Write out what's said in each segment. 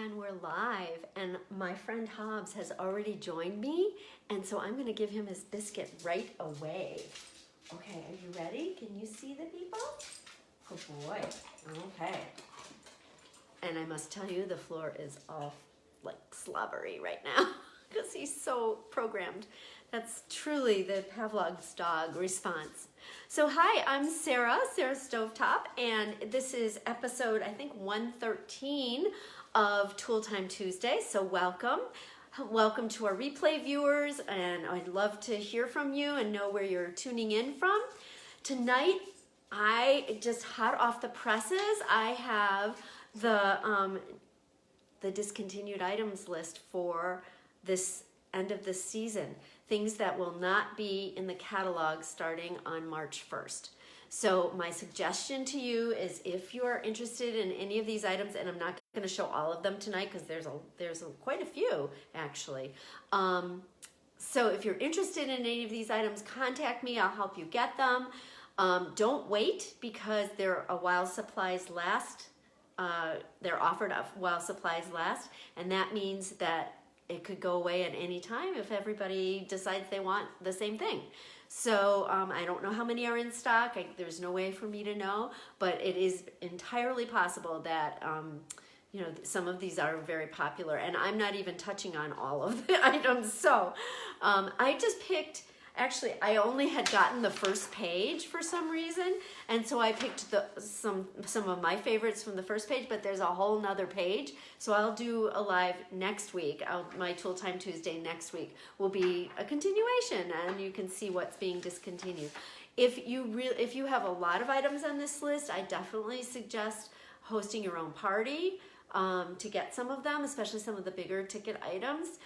And we're live, and my friend Hobbs has already joined me, and so I'm going to give him his biscuit right away. Okay, are you ready? Can you see the people? Oh boy. Okay. And I must tell you, the floor is all like slobbery right now because he's so programmed. That's truly the Pavlov's dog response. So hi, I'm Sarah Stovetop, and this is episode, I think, 113 of Tool Thyme Tuesday. So welcome. Welcome to our replay viewers, and I'd love to hear from you and know where you're tuning in from. Tonight, I just hot off the presses, I have the discontinued items list for this end of the season. Things that will not be in the catalog starting on March 1st. So my suggestion to you is, if you are interested in any of these items, and I'm not going to show all of them tonight because there's quite a few actually. So if you're interested in any of these items, contact me. I'll help you get them. Don't wait, because they're a while supplies last. They're offered while supplies last, and that means that it could go away at any time if everybody decides they want the same thing. So I don't know how many are in stock. There's no way for me to know, but it is entirely possible that you know, some of these are very popular, and I'm not even touching on all of the items. So I just picked, actually, I only had gotten the first page for some reason, and so I picked some of my favorites from the first page, but there's a whole nother page. So I'll do a live next week. My Tool Thyme Tuesday next week will be a continuation, and you can see what's being discontinued. If you have a lot of items on this list, I definitely suggest hosting your own party to get some of them, especially some of the bigger ticket items.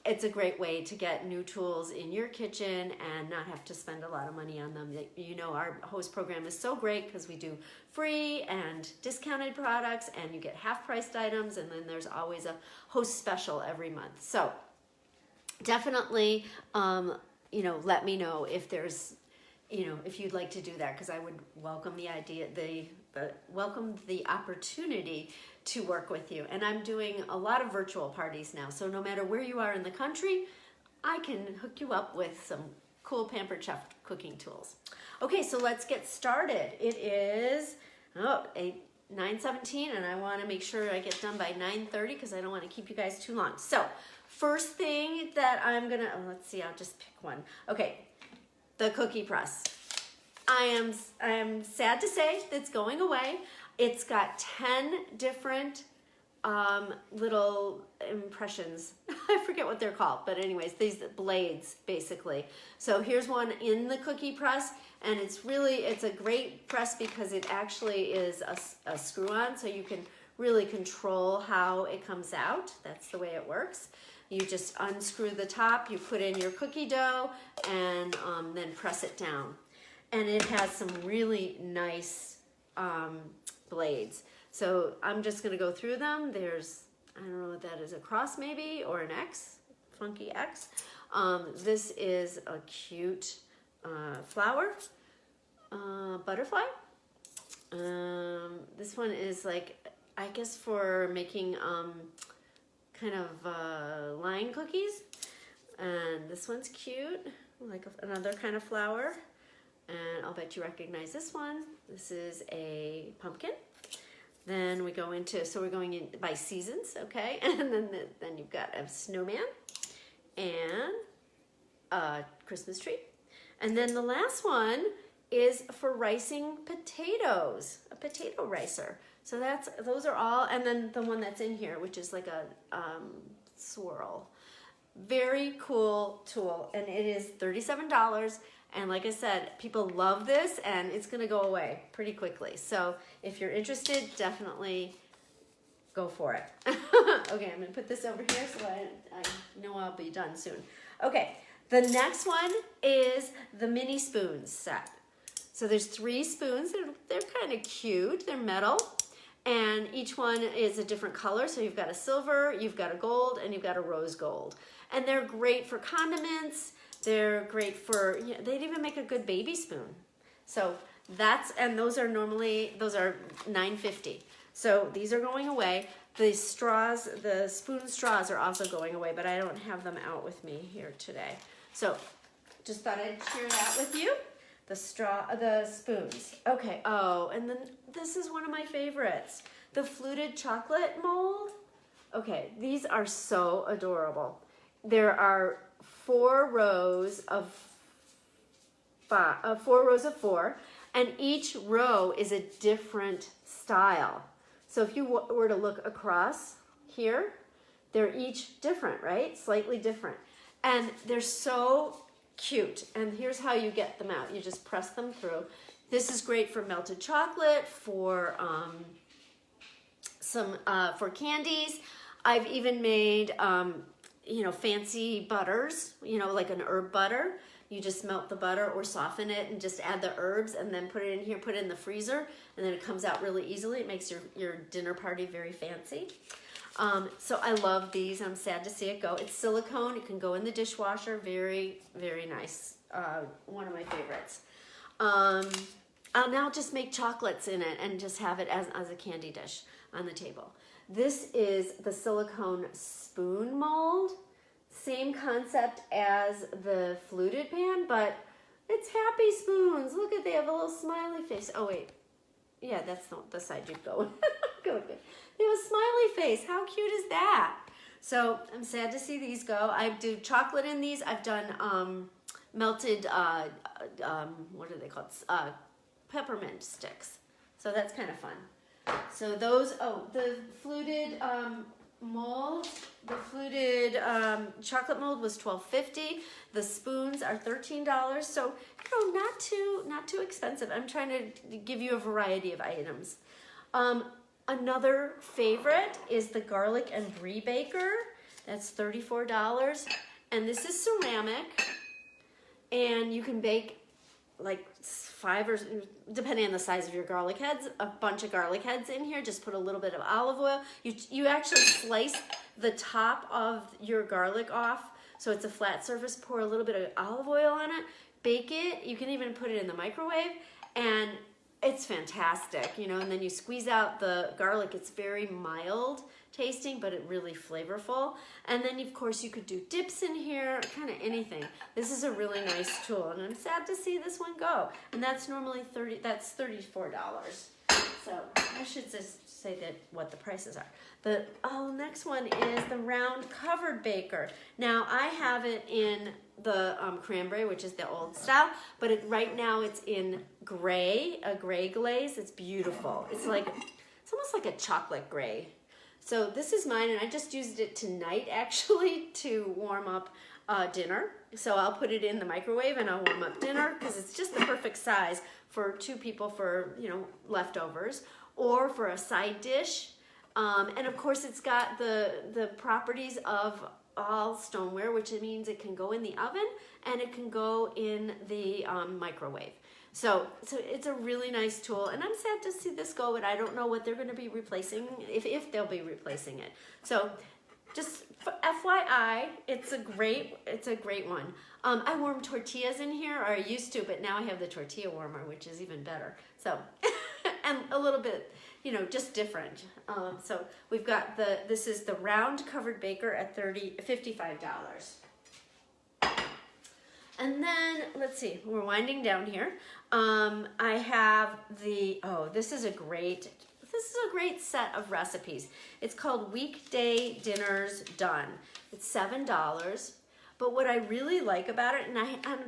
It's a great way to get new tools in your kitchen and not have to spend a lot of money on them. You know, our host program is so great because we do free and discounted products, and you get half-priced items, and then there's always a host special every month. So definitely, you know, let me know if there's, you know, if you'd like to do that, because I would welcome the idea, welcome the opportunity to work with you. And I'm doing a lot of virtual parties now, so no matter where you are in the country, I can hook you up with some cool Pampered Chef cooking tools. Okay, so let's get started. It is 9:17, and I want to make sure I get done by 9:30 because I don't want to keep you guys too long. So first thing that I'm gonna, let's see, I'll just pick one. Okay, the cookie press. I am sad to say it's going away. It's got 10 different little impressions. I forget what they're called, but anyways, these blades basically. So here's one in the cookie press, and it's a great press because it actually is a screw-on, so you can really control how it comes out. That's the way it works. You just unscrew the top, you put in your cookie dough, and then press it down. And it has some really nice blades. So I'm just gonna go through them. There's, I don't know what that is, a cross maybe, or an X, funky X. This is a cute flower, butterfly. This one is like, I guess for making kind of line cookies. And this one's cute, like another kind of flower. And I'll bet you recognize this one. This is a pumpkin. Then we go into, so we're going in by seasons, okay? And then you've got a snowman and a Christmas tree. And then the last one is for ricing potatoes, a potato ricer. So those are all, and then the one that's in here, which is like a swirl. Very cool tool, and it is $37. And like I said, people love this, and it's gonna go away pretty quickly. So if you're interested, definitely go for it. Okay, I'm gonna put this over here so I know I'll be done soon. Okay, the next one is the mini spoons set. So there's 3 spoons. They're kind of cute. They're metal, and each one is a different color. So you've got a silver, you've got a gold, and you've got a rose gold. And they're great for condiments. They're great for, you know, they'd even make a good baby spoon. So and those are $9.50. So these are going away. The straws, the spoon straws are also going away, but I don't have them out with me here today. So just thought I'd share that with you. The spoons. Okay, oh, and then this is one of my favorites. The fluted chocolate mold. Okay, these are so adorable. There are 4 rows of 4, and each row is a different style. So if you were to look across here, they're each different, right? Slightly different. And they're so cute. And here's how you get them out. You just press them through. This is great for melted chocolate, for for candies. I've even made, you know, fancy butters, you know, like an herb butter. You just melt the butter or soften it and just add the herbs and then put it in here, put it in the freezer, and then it comes out really easily. It makes your dinner party very fancy. So I love these. I'm sad to see it go. It's silicone. It can go in the dishwasher. Very, very nice. One of my favorites. I'll now just make chocolates in it and just have it as a candy dish on the table. This is the silicone spoon mold. Same concept as the fluted pan, but it's happy spoons. Look at, they have a little smiley face. Oh wait, yeah, that's not the side you'd go. Good. They have a smiley face. How cute is that? So I'm sad to see these go. I do chocolate in these. I've done melted, what are they called? Peppermint sticks. So that's kind of fun. So those, the fluted mold, the fluted chocolate mold was $12.50. The spoons are $13. So, you know, not too expensive. I'm trying to give you a variety of items. Another favorite is the garlic and brie baker. That's $34. And this is ceramic. And you can bake like 5 or, depending on the size of your garlic heads, a bunch of garlic heads in here. Just put a little bit of olive oil. You actually slice the top of your garlic off so it's a flat surface. Pour a little bit of olive oil on it. Bake it. You can even put it in the microwave, and it's fantastic, you know. And then you squeeze out the garlic. It's very mild tasting, but it really flavorful. And then of course you could do dips in here, kind of anything. This is a really nice tool, and I'm sad to see this one go. And that's normally that's $34. So I should just say that what the prices are. The next one is the round covered baker. Now I have it in the cranberry, which is the old style, but right now it's in gray, a gray glaze. It's beautiful. It's almost like a chocolate gray. So this is mine, and I just used it tonight actually to warm up dinner. So I'll put it in the microwave and I'll warm up dinner because it's just the perfect size for 2 people for, you know, leftovers or for a side dish. And of course it's got the properties of all stoneware, which means it can go in the oven and it can go in the microwave. So it's a really nice tool, and I'm sad to see this go, but I don't know what they're going to be replacing, if they'll be replacing it. So just for FYI, it's a great one. I warm tortillas in here, or I used to, but now I have the tortilla warmer, which is even better. So, and a little bit, you know, just different. So we've got this is the round covered baker at $55. And then, let's see, we're winding down here. I have this is a great set of recipes. It's called Weekday Dinners Done. It's $7. But what I really like about it, and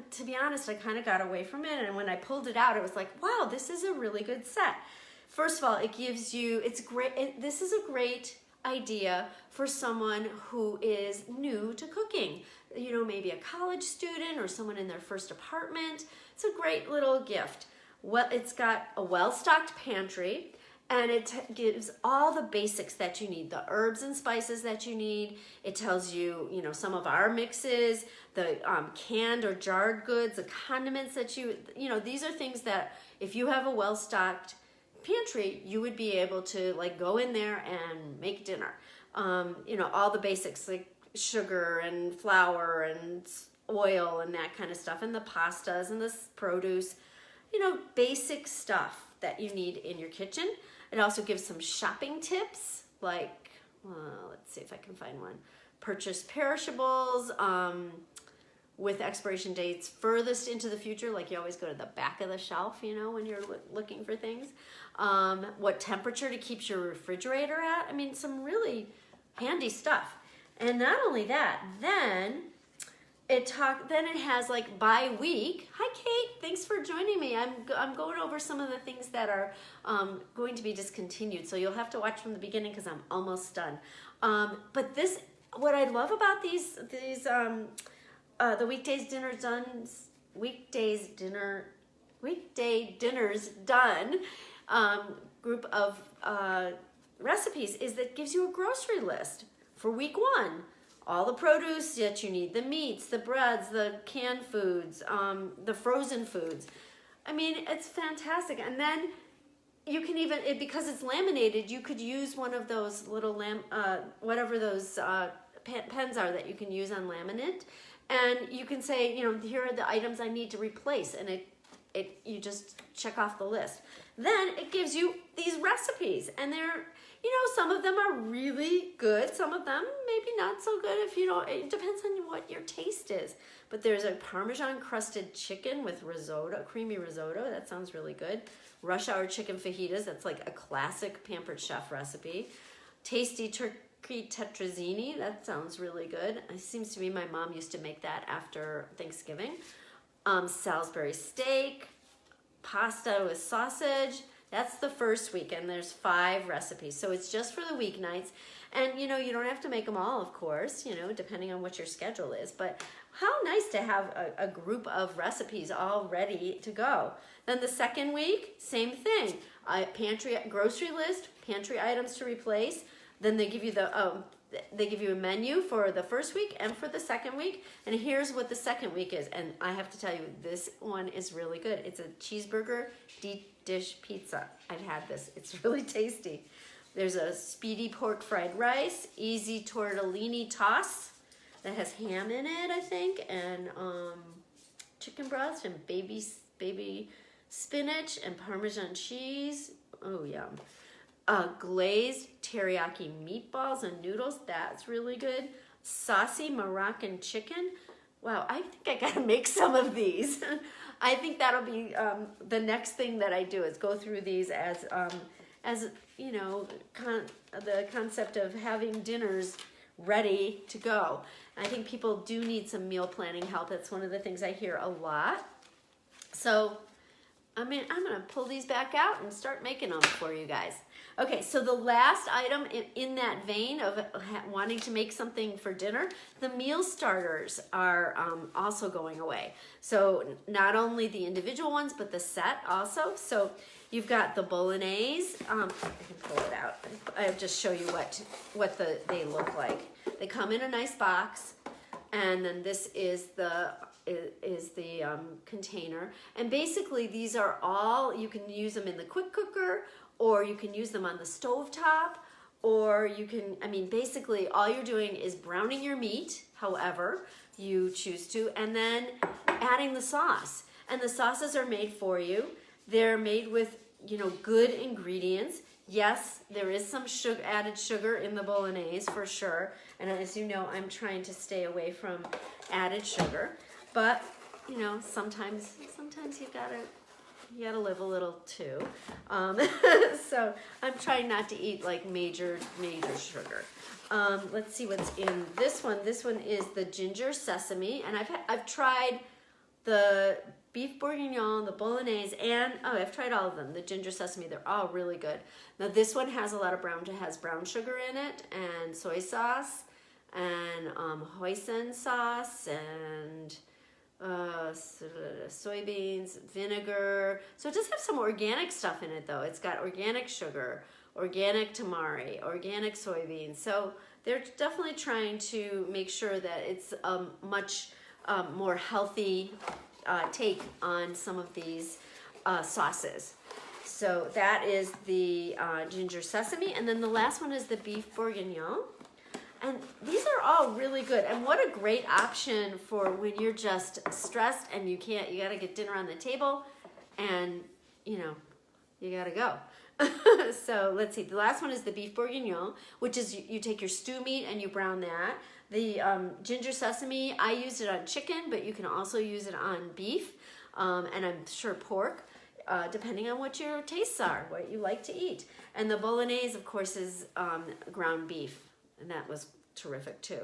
to be honest, I kind of got away from it, and when I pulled it out, it was like, wow, this is a really good set. First of all, it gives you, it's great. This is a great idea for someone who is new to cooking. You know, maybe a college student or someone in their first apartment. It's a great little gift. Well, it's got a well-stocked pantry, and it gives all the basics that you need, the herbs and spices that you need. It tells you, you know, some of our mixes, the canned or jarred goods, the condiments that you know, these are things that if you have a well-stocked pantry, you would be able to like go in there and make dinner. You know, all the basics like sugar and flour and oil and that kind of stuff, and the pastas and the produce, you know, basic stuff that you need in your kitchen. It also gives some shopping tips, like, let's see if I can find one. Purchase perishables with expiration dates furthest into the future, like you always go to the back of the shelf, you know, when you're looking for things. What temperature to keep your refrigerator at. I mean, some really handy stuff. And not only that, then it has like by week. Hi Kate, thanks for joining me. I'm going over some of the things that are going to be discontinued, so you'll have to watch from the beginning because I'm almost done. But what I love about these the weekday dinners done group of recipes is that gives you a grocery list for week 1. All the produce that you need, the meats, the breads, the canned foods, the frozen foods. I mean, it's fantastic. And then you can even, because it's laminated, you could use one of those little whatever those pens are that you can use on laminate. And you can say, you know, here are the items I need to replace. And you just check off the list. Then it gives you these recipes, and they're, you know, some of them are really good. Some of them maybe not so good if you don't, it depends on what your taste is. But there's a Parmesan crusted chicken with risotto, creamy risotto. That sounds really good. Rush hour chicken fajitas. That's like a classic Pampered Chef recipe. Tasty turkey tetrazzini. That sounds really good. It seems to me my mom used to make that after Thanksgiving. Salisbury steak, pasta with sausage. That's the first week, and there's 5 recipes. So it's just for the weeknights. And, you know, you don't have to make them all, of course, you know, depending on what your schedule is. But how nice to have a group of recipes all ready to go. Then the second week, same thing. Grocery list, pantry items to replace. Then they give you a menu for the first week and for the second week. And here's what the second week is. And I have to tell you, this one is really good. It's a cheeseburger deep dish pizza. I've had this. It's really tasty. There's a speedy pork fried rice, easy tortellini toss that has ham in it, I think, and chicken broth and baby spinach and Parmesan cheese. Oh, yum. Glazed teriyaki meatballs and noodles. That's really good. Saucy Moroccan chicken. Wow, I think I gotta make some of these. I think that'll be the next thing that I do is go through these as you know, the concept of having dinners ready to go. I think people do need some meal planning help. That's one of the things I hear a lot. So, I mean, I'm gonna pull these back out and start making them for you guys. Okay, so the last item in that vein of wanting to make something for dinner, the meal starters are also going away. So not only the individual ones, but the set also. So you've got the bolognese. I can pull it out. I'll just show you what they look like. They come in a nice box, and then this is the container. And basically these are all, you can use them in the quick cooker, or you can use them on the stovetop, or you can, I mean, basically all you're doing is browning your meat, however you choose to, and then adding the sauce. And the sauces are made for you. They're made with, you know, good ingredients. Yes, there is some added sugar in the bolognese for sure. And as you know, I'm trying to stay away from added sugar. But, you know, sometimes you gotta live a little too. So I'm trying not to eat like major sugar. Let's see what's in this one. This one is the ginger sesame, and I've tried the beef bourguignon, the bolognese, and I've tried all of them. The ginger sesame, they're all really good. Now this one has a lot of brown sugar in it, and soy sauce, and hoisin sauce, and soybeans, vinegar. So it does have some organic stuff in it though. It's got organic sugar, organic tamari, organic soybeans. So they're definitely trying to make sure that it's a much more healthy take on some of these sauces. So that is the ginger sesame. And then the last one is the beef bourguignon. And these are all really good. And what a great option for when you're just stressed and you gotta get dinner on the table and, you know, you gotta go. So let's see. The last one is the beef bourguignon, which is you take your stew meat and you brown that. The ginger sesame, I used it on chicken, but you can also use it on beef, and I'm sure pork, depending on what your tastes are, what you like to eat. And the bolognese, of course, is ground beef, and that was terrific too.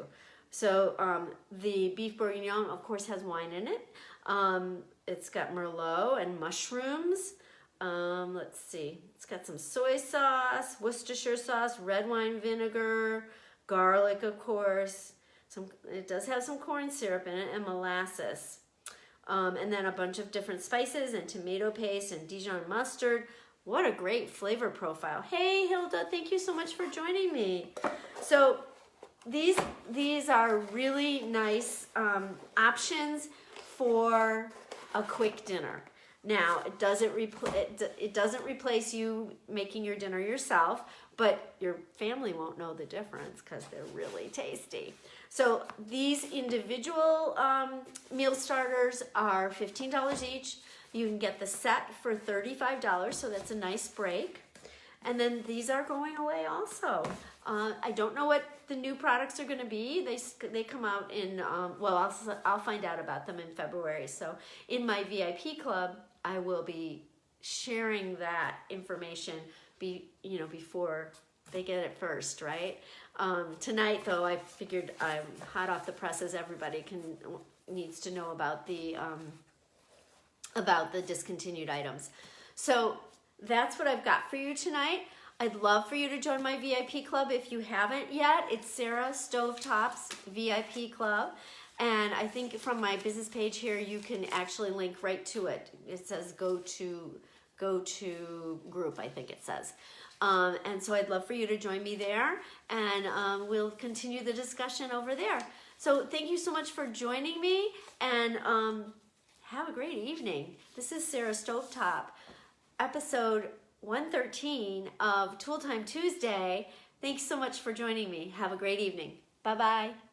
So the beef bourguignon, of course, has wine in it. It's got Merlot and mushrooms. Let's see. It's got some soy sauce, Worcestershire sauce, red wine vinegar, garlic, of course. It does have some corn syrup in it and molasses. And then a bunch of different spices and tomato paste and Dijon mustard. What a great flavor profile. Hey, Hilda, thank you so much for joining me. So these are really nice options for a quick dinner. Now, it doesn't replace you making your dinner yourself, but your family won't know the difference because they're really tasty. So these individual meal starters are $15 each. You can get the set for $35, so that's a nice break. And then these are going away also. I don't know what the new products are going to be. They come out in, well, I'll find out about them in February. So in my VIP club, I will be sharing that information before they get it first, right? Tonight, though, I figured I'm hot off the presses. Everybody needs to know about the discontinued items. So that's what I've got for you tonight. I'd love for you to join my VIP club if you haven't yet. It's Sarah Stovetop's VIP club. And I think from my business page here, you can actually link right to it. It says go to group, I think it says. And so I'd love for you to join me there, and we'll continue the discussion over there. So thank you so much for joining me, and have a great evening. This is Sarah Stovetop, episode 113 of Tool Thyme Tuesday. Thanks so much for joining me. Have a great evening. Bye-bye.